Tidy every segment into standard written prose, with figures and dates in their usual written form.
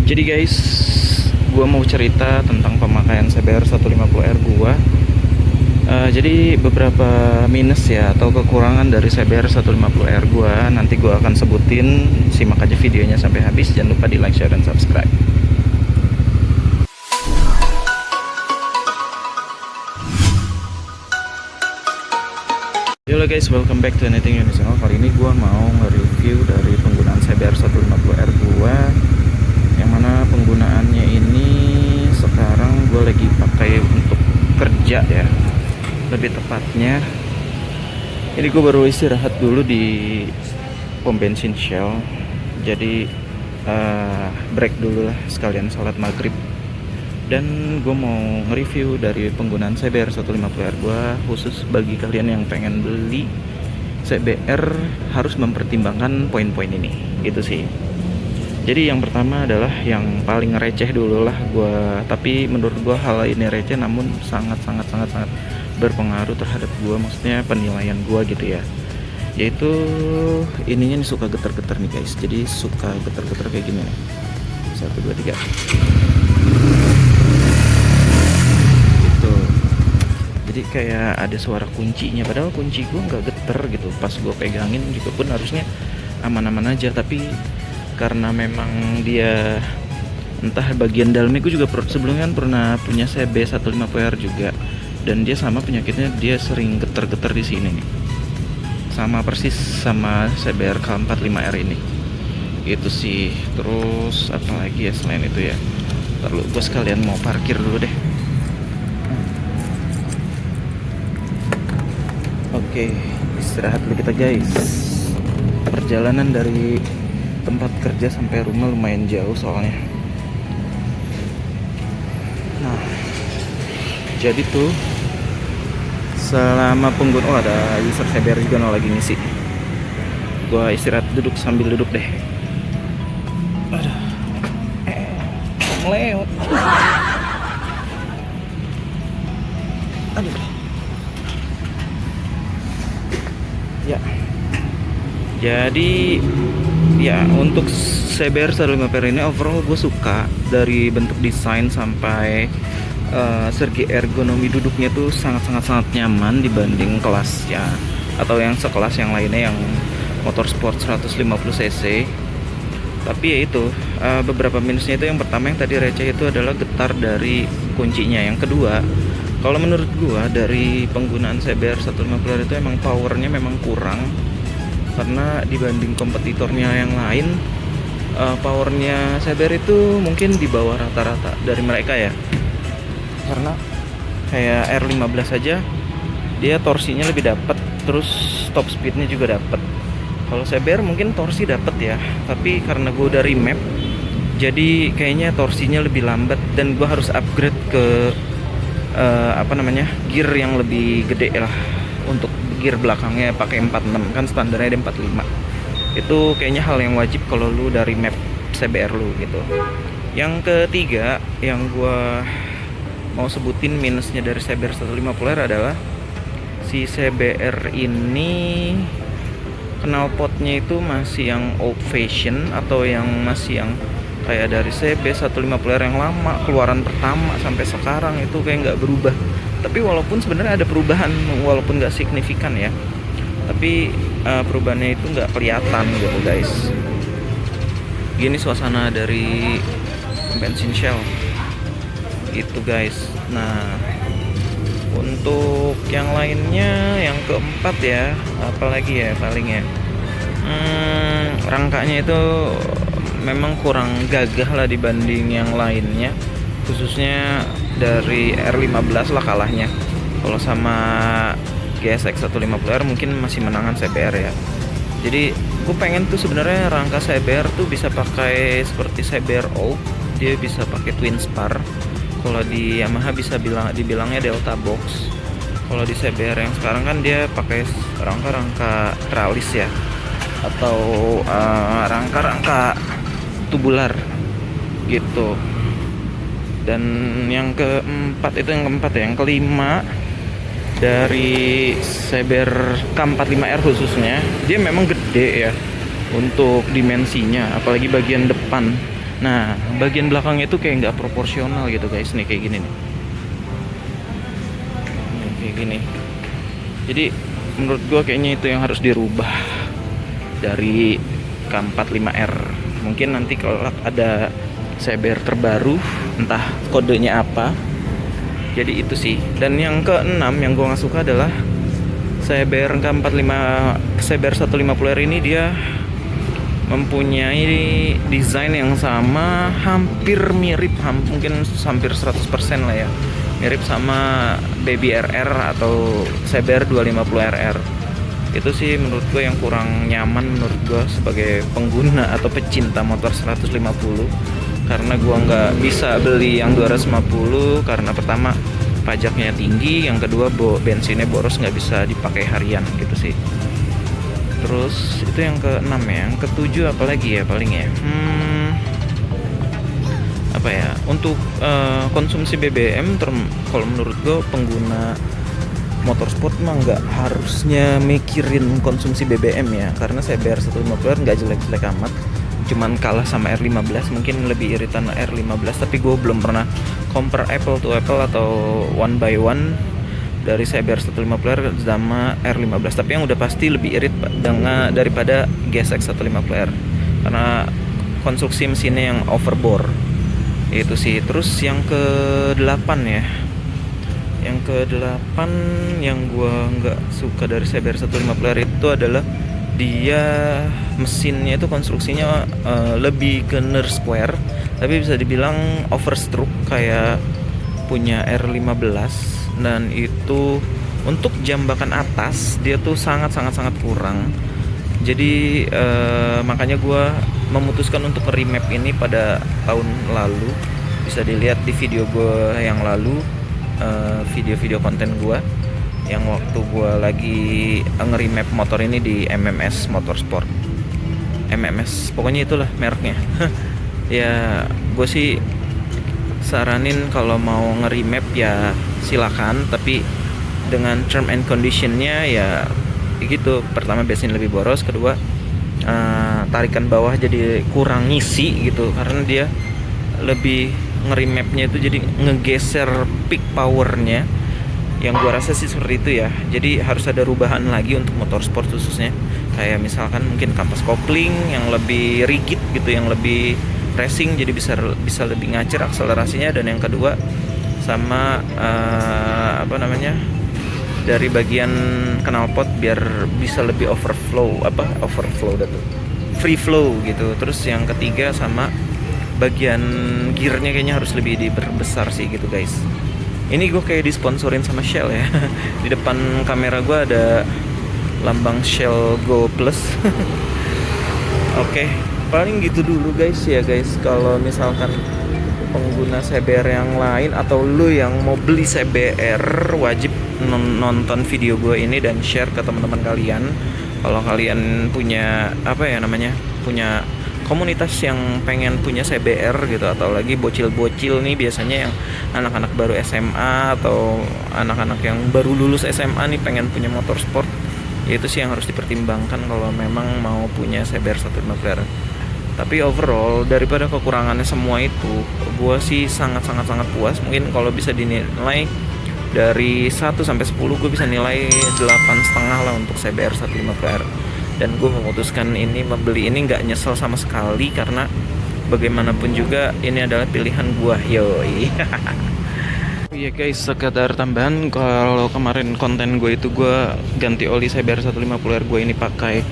Jadi guys, gua mau cerita tentang pemakaian CBR 150R gua. Jadi beberapa minus ya atau kekurangan dari CBR 150R gua nanti gua akan sebutin. Simak aja videonya sampai habis. Jangan lupa di like, share, dan subscribe. Halo guys, welcome back to Anything Uni Channel. Kali ini gua mau nge-review dari penggunaan CBR 150R gua, yang mana penggunaannya ini sekarang gue lagi pakai untuk kerja ya, lebih tepatnya ini gue baru istirahat dulu di pom bensin Shell. Jadi break dulu lah sekalian sholat maghrib, dan gue mau nge-review dari penggunaan CBR 150R gue, khusus bagi kalian yang pengen beli CBR harus mempertimbangkan poin-poin ini gitu sih. Jadi yang pertama adalah yang paling receh dulu lah gua, tapi menurut gua hal ini receh namun sangat berpengaruh terhadap gua, maksudnya penilaian gua gitu ya. Yaitu ininya nih suka getar-getar nih guys. Jadi suka getar-getar kayak gini nih. 1 2 3. Gitu. Jadi kayak ada suara kuncinya, padahal kunci gua nggak getar gitu. Pas gua pegangin juga pun harusnya aman-aman aja, tapi karena memang dia entah bagian dalamnya. Gue juga sebelumnya kan pernah punya CB 150R juga, dan dia sama penyakitnya, dia sering getar-getar di sini nih, sama persis sama CBR K45R ini itu sih. Terus apa lagi ya selain itu ya, lalu gue sekalian mau parkir dulu deh. Oke, istirahat dulu kita guys. Perjalanan dari tempat kerja sampai rumah lumayan jauh soalnya. Nah, jadi tuh selama penggunaan, ada user CBR juga lagi ngisi. Gua istirahat duduk sambil duduk deh. Aduh, lewat. Aduh. Ya. Jadi ya, untuk CBR 150R ini overall gue suka dari bentuk desain sampai segi ergonomi duduknya tuh sangat nyaman dibanding kelasnya atau yang sekelas yang lainnya yang motorsport 150cc. Tapi ya itu beberapa minusnya itu, yang pertama yang tadi receh itu adalah getar dari kuncinya. Yang kedua, kalau menurut gue dari penggunaan CBR 150R itu emang powernya memang kurang, karena dibanding kompetitornya yang lain, powernya CBR itu mungkin di bawah rata-rata dari mereka ya. Karena kayak R15 aja dia torsinya lebih dapat, terus top speednya juga dapat. Kalau CBR mungkin torsi dapat ya, tapi karena gue udah remap, jadi kayaknya torsinya lebih lambat, dan gue harus upgrade ke gear yang lebih gede lah. Untuk gear belakangnya pakai 46, kan standarnya ada 45. Itu kayaknya hal yang wajib kalau lu dari map CBR lu gitu. Yang ketiga yang gua mau sebutin minusnya dari CBR 150R adalah si CBR ini knalpotnya itu masih yang old fashion, atau yang masih yang kayak dari CB 150R yang lama, keluaran pertama sampai sekarang itu kayak nggak berubah. Tapi walaupun sebenarnya ada perubahan, walaupun nggak signifikan ya, tapi perubahannya itu nggak kelihatan gitu guys. Gini suasana dari bensin Shell gitu guys. Nah, untuk yang lainnya, yang keempat ya, apalagi ya paling ya, rangkanya itu memang kurang gagah lah dibanding yang lainnya, khususnya dari R15 lah kalahnya. Kalau sama GSX 150R mungkin masih menangan CBR ya. Jadi gue pengen tuh sebenarnya rangka CBR tuh bisa pakai seperti CBR old, dia bisa pakai twin spar. Kalau di Yamaha bisa dibilangnya delta box. Kalau di CBR yang sekarang kan dia pakai rangka tralis ya, atau rangka tubular gitu. Dan yang keempat itu, yang kelima dari CBR K45R khususnya, dia memang gede ya untuk dimensinya, apalagi bagian depan. Nah, bagian belakangnya itu kayak nggak proporsional gitu guys. Nih kayak gini nih. Nih, kayak gini. Jadi menurut gua kayaknya itu yang harus dirubah dari K45R. Mungkin nanti kalau ada CBR terbaru, entah kodenya apa. Jadi itu sih. Dan yang keenam yang gua nggak suka adalah CBR K45, CBR 150R ini dia mempunyai desain yang sama, hampir mirip, mungkin hampir 100% lah ya, mirip sama Baby RR atau CBR 250RR. Itu sih menurut gue yang kurang nyaman menurut gue sebagai pengguna atau pecinta motor 150, karena gue nggak bisa beli yang 250 karena pertama pajaknya tinggi, yang kedua bensinnya boros, nggak bisa dipakai harian gitu sih. Terus itu yang keenam ya. Yang ketujuh apalagi ya paling ya, apa ya, untuk konsumsi BBM kalau menurut gue pengguna motorsport mah nggak harusnya mikirin konsumsi BBM ya, karena CBR 150R nggak jelek-jelek amat, cuman kalah sama R15, mungkin lebih iritan R15, tapi gue belum pernah compare apple to apple atau one by one dari CBR 150R sama R15. Tapi yang udah pasti lebih irit daripada GSX 150R karena konstruksi mesinnya yang overbore. Itu sih. Terus yang ke-8 ya. Yang ke-8 yang gua nggak suka dari CBR 150R itu adalah dia mesinnya itu konstruksinya lebih ke nurse square, tapi bisa dibilang overstroke kayak punya R15. Dan itu untuk jambakan atas dia tuh sangat kurang. Jadi makanya gue memutuskan untuk remap ini pada tahun lalu. Bisa dilihat di video gue yang lalu, video-video konten gue yang waktu gue lagi nge-remap motor ini di MMS Motorsport. MMS pokoknya itulah mereknya. Ya gue sih saranin kalau mau nge-remap ya silakan, tapi dengan term and conditionnya ya gitu. Pertama bensin lebih boros, kedua tarikan bawah jadi kurang ngisi gitu, karena dia lebih nge-remapnya itu jadi ngegeser peak powernya, yang gua rasa sih seperti itu ya. Jadi harus ada rubahan lagi untuk motorsport khususnya, kayak misalkan mungkin kampas kopling yang lebih rigid gitu, yang lebih racing, jadi bisa lebih ngacir akselerasinya. Dan yang kedua sama dari bagian knalpot biar bisa lebih overflow free flow gitu. Terus yang ketiga sama bagian gearnya kayaknya harus lebih diperbesar sih gitu guys. Ini gue kayak disponsorin sama Shell ya. Di depan kamera gue ada lambang Shell Go Plus. Oke, paling gitu dulu guys ya guys. Kalau misalkan pengguna CBR yang lain atau lu yang mau beli CBR, wajib nonton video gue ini dan share ke teman-teman kalian. Kalau kalian punya punya komunitas yang pengen punya CBR gitu, atau lagi bocil-bocil nih, biasanya yang anak-anak baru SMA atau anak-anak yang baru lulus SMA nih pengen punya motor sport, ya itu sih yang harus dipertimbangkan kalau memang mau punya CBR 150R. Tapi overall daripada kekurangannya semua itu, gue sih sangat puas. Mungkin kalau bisa dinilai dari 1 sampai 10, gue bisa nilai 8,5 lah untuk CBR 150R. Dan gue memutuskan membeli ini nggak nyesel sama sekali, karena bagaimanapun juga ini adalah pilihan gue. Yoi. Iya guys, sekedar tambahan, kalau kemarin konten gue itu gue ganti oli CBR 150R gue ini pakai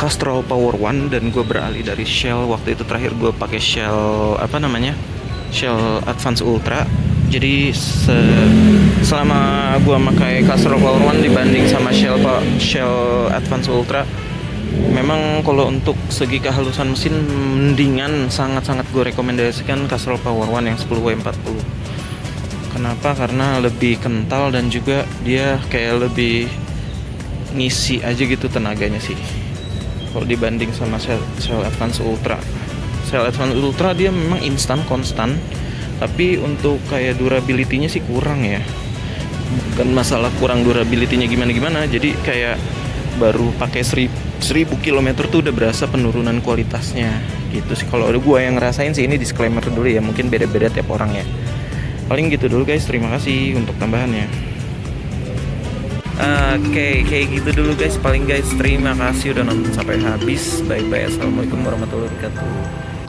Castrol Power One, dan gue beralih dari Shell. Waktu itu terakhir gue pakai Shell Shell Advance Ultra. Jadi selama gue pakai Castrol Power One dibanding sama Shell Advance Ultra, memang kalau untuk segi kehalusan mesin mendingan, sangat gue rekomendasikan Castrol Power One yang 10W40. Kenapa? Karena lebih kental dan juga dia kayak lebih ngisi aja gitu tenaganya sih, kalau dibanding sama Shell Advance Ultra. Shell Advance Ultra dia memang instan konstan, tapi untuk kayak durability-nya sih kurang ya. Bukan masalah kurang durability-nya gimana, jadi kayak baru pakai 1000 kilometer tuh udah berasa penurunan kualitasnya gitu sih. Kalau ada gue yang ngerasain sih, ini disclaimer dulu ya, mungkin beda-beda tiap orang ya. Paling gitu dulu guys, terima kasih untuk tambahannya. Oke, kayak gitu dulu guys. Paling guys, terima kasih udah nonton sampai habis. Bye bye, assalamualaikum warahmatullahi wabarakatuh.